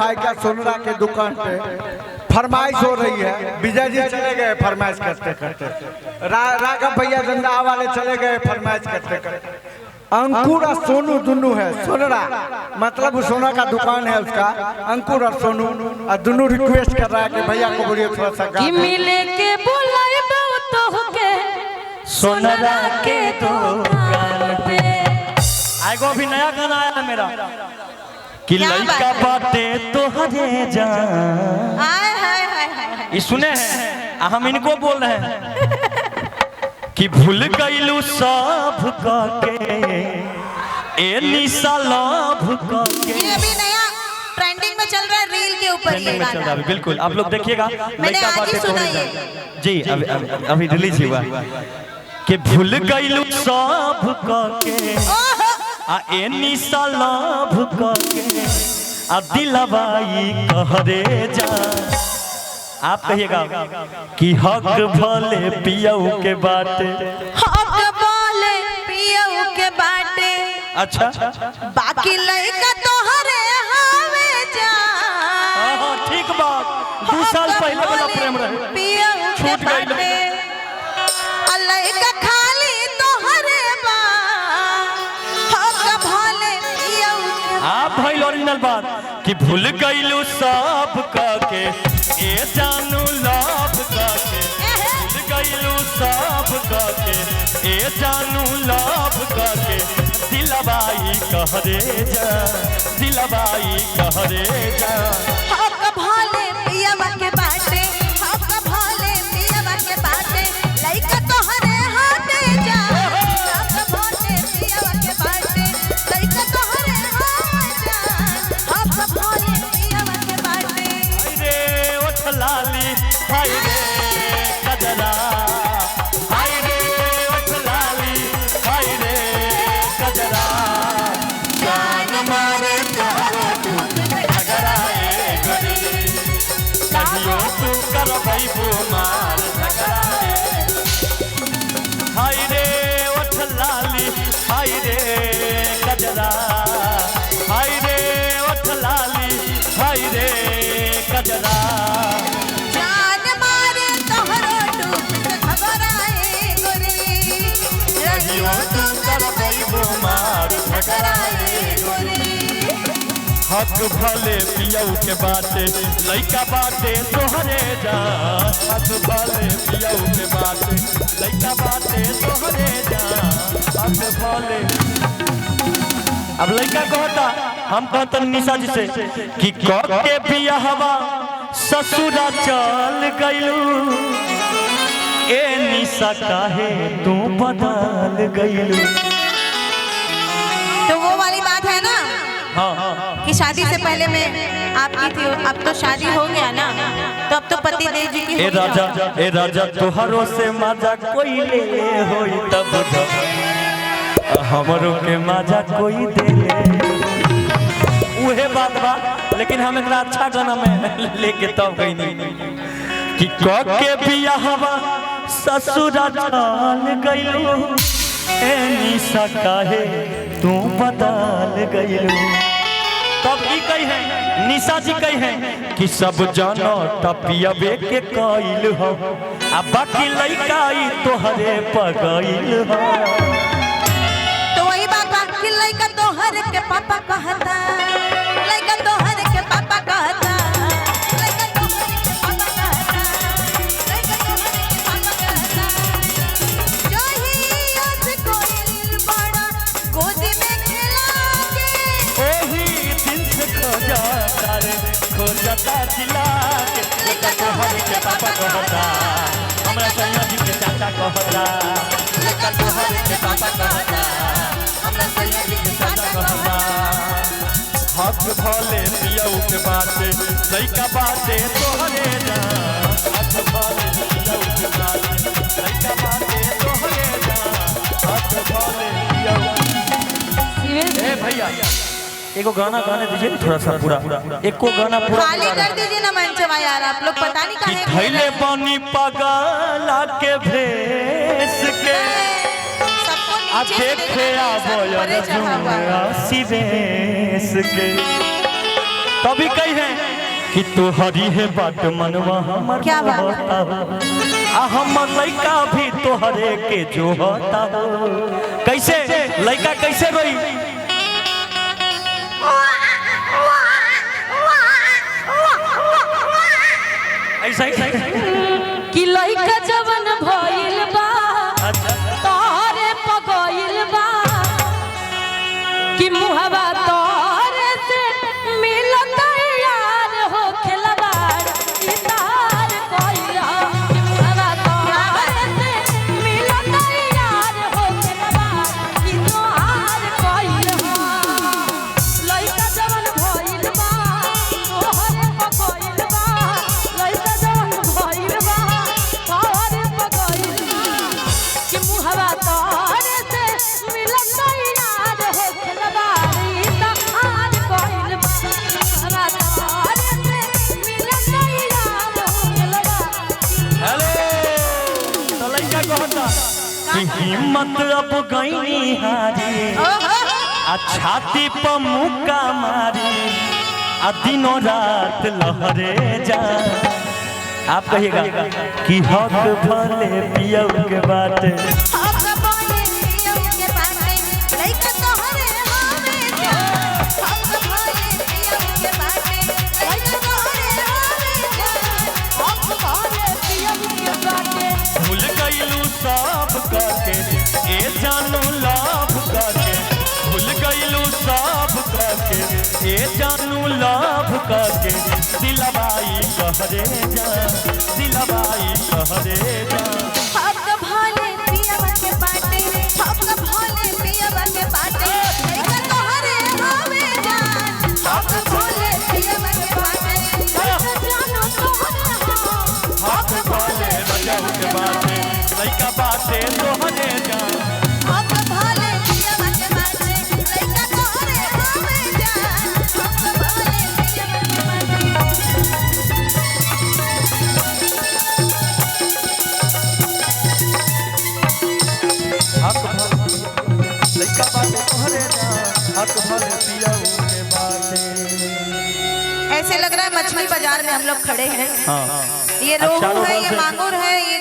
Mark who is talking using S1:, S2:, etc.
S1: भाई का सोनरा के दुकान पे फरमाइश हो रही है। विजय जी चले गए फरमाइश करते करते, राघव भैया जंदा वाले चले गए फरमाइश करते करते। अंकुर और सोनू दोनों है, सोनरा मतलब सोना का दुकान है उसका। अंकुर और सोनू और दोनों रिक्वेस्ट कर रहा है कि भैया को बोलिए थोड़ा सा गा
S2: मिले के बुलाए तो के सोनरा के दुकान पे।
S3: आएगो अभी नया गाना आया है मेरा कि लड़का बाटे तो हरे जान।
S2: हाय हाय हाय
S3: ये सुने हैं, हम इनको बोल रहे हैं कि भूल गईलू सब के ए निशा लव के।
S2: ये अभी नया ट्रेंडिंग में चल रहा है, रील के ऊपर ये
S3: में चल रहा है। बिल्कुल आप लोग देखिएगा,
S2: मैंने आज ही सुना ये
S3: जी अभी रिलीज हुआ कि भूल गईलू सब के आ ए निशा लव के आ दिलवाई कहरे जा। आप कहिएगा कि हक भले पियऊ के बाटे,
S2: हक भले पियऊ के बाटे।
S3: अच्छा
S2: बाकी लड़का तोहरे हवे जा।
S3: हां ठीक बात, 2 साल पहले वाला प्रेम रहे,
S2: पियऊ के बाटे लड़का खाली तोहरे बा। हक भले पियऊ।
S3: आप भाई ओरिजिनल बात कि भूल गईलू सब के ए जानू लव के, भूल गईलू सब के ए जानू लव के दिलवाई कहरे जा, दिलवाई कहरे जा।
S2: हक भले पियवा के बाटे, हक भले पियवा के बाटे लइका तोहरे हाथे जा। हक भले पियवा के बाटे लइका तोहरे हाथे जा। हक भले पियवा के बाटे।
S3: हाय रे ओठ लाली, हाय रे कजरा, हाय रे ओठ लाली, हाय रे कजरा। जान मारे तोहरा झगड़ा ए गरी, कहियो तू करबई बुमार झगड़ा ए। हाय रे ओठ लाली, हाय रे कजरा, हाय रे ओठ लाली, हाय रे कजरा।
S2: जान मारे तोहरो टूट घबराए गोरी।
S3: कहियो तू करबई बुमार झगड़ा ए गोरी। हक भले पियऊ के बाटे लइका बाटे तोहरे जा, हक भले पियऊ के बाटे लइका बाटे तोहरे जा, हक भले। अब लइका कहता, हम कहता निशा जी से कि के बियाहवा ससुरा चल गइलू ए निशा काहे तू बदल गइलू।
S2: तो वो वाली बात है ना
S3: हाँ
S2: कि शादी से पहले मैं आपकी थी, अब तो शादी हो गया ना, तो अब तो पति देव जी की
S3: ए राजा तोहरो से मजा कोई ले होई तब हमरो के मजा कोई दे ले। उहे बात बा, लेकिन हम एकरा अच्छा गाना में लेके तब गई नहीं कि के बियाहवा ससुरा चल गइलू ए निशा काहे तू बदल गइलू। तब ई कही है निशा जी कही है कि सब जानो टपियबे के कइल हो आ बाकी लइकाई तोहरे पगइल हो।
S2: तो वही बात कि लइका तोहर के पापा कहता, लइका तोहर के पापा कहता, लइका तोहर के पापा कहता, लइका तोहर के पापा कहता। जो ही आज कोई बड़ा गोदी में खेला के
S3: ओही दिन से खोजता रे खोजता जिला के लइका तोहर के पापा कहता, हमरा सैया जी के चाचा कहता, लइका तोहर के पापा कहता, हमरा सैया जी के चाचा कहता। हक भले पियऊ के बाटे लइका बाटे तोहरे जा, हक भले पियऊ के बाटे लइका बाटे तोहरे जा, हक भले पियऊ। ए भैया एगो गाना गाने दीजिए थोड़ा सा पूरा, एको गाना पूरा
S2: खाली कर दीजिए ना मंचवा यार, आप लोग पता नहीं
S3: कि
S2: कहाँ
S3: धैले बनी पगला के भेस के आ देखे आबो यार जुआ सिवेश के। तभी कही है कि तू हरी है बात मनवा हमर
S2: क्या बात?
S3: होता हो आ हम लइका भी तोहरे के जो होता हो। कैसे लइका कैसे रोई ऐसा ही
S2: कि लइका जवन भइल बा तोरे पगइल बा कि मुहवा तोरे से मिलत यार हो खिलवाड़ ई तार कइला कि मुहवा तोरे से मिलत यार हो खिलवाड़ ई तोहार कइला लइका जवन भइल बा तोरे पगइल बा लइका जवन भइल बा तोरे पगइल बा कि मुहवा तोरे से मिलत यार हो खिलवाड़ी तोहार कइल बा मुहवा तोरे से मिलत यार हो खिलवाड़ी।
S3: हेलो तो लइका कहता कि हिम्मत अब गईनी हारी आ छाती पर मुक्का मारी आ दिनों रात लहरे जा। आप कहिएगा कि हक भले पियौ के बाटे
S2: हक भले पियौ के बाटे लइका तोहरे हवे जा हक भले पियौ के बाटे लइका तोहरे हवे जा हक भले पियौ के बाटे।
S3: भूल गईलू सब करके ए जानू लाभ करके भूल गईलू सब करके ए जानू लाभ करके दिलवाई कहरे जा दिलवाई कहरे जा।
S2: हक भले पियौ के बाटे हक भले पियौ के बाटे लइका तोहरे हवे जा हक भले पियौ के बाटे लइका जानू तोहरे हो
S3: हक भले रजऊ के बाटे लइका बाटे तोहरे जा।
S2: हक भले पियौ के बाटे लइका तोहरे हवे जा हक भले पियौ के बाटे।
S3: हक भले लइका बाटे तोहरे जा हक भले पियऊ के बाटे।
S2: ऐसे लग रहा है मछली बाजार में हम लोग खड़े हैं।
S3: हाँ
S2: ये
S3: अब
S2: रोहू
S3: चारों
S2: है
S3: बगल
S2: ये
S3: से-
S2: मांगुर है ये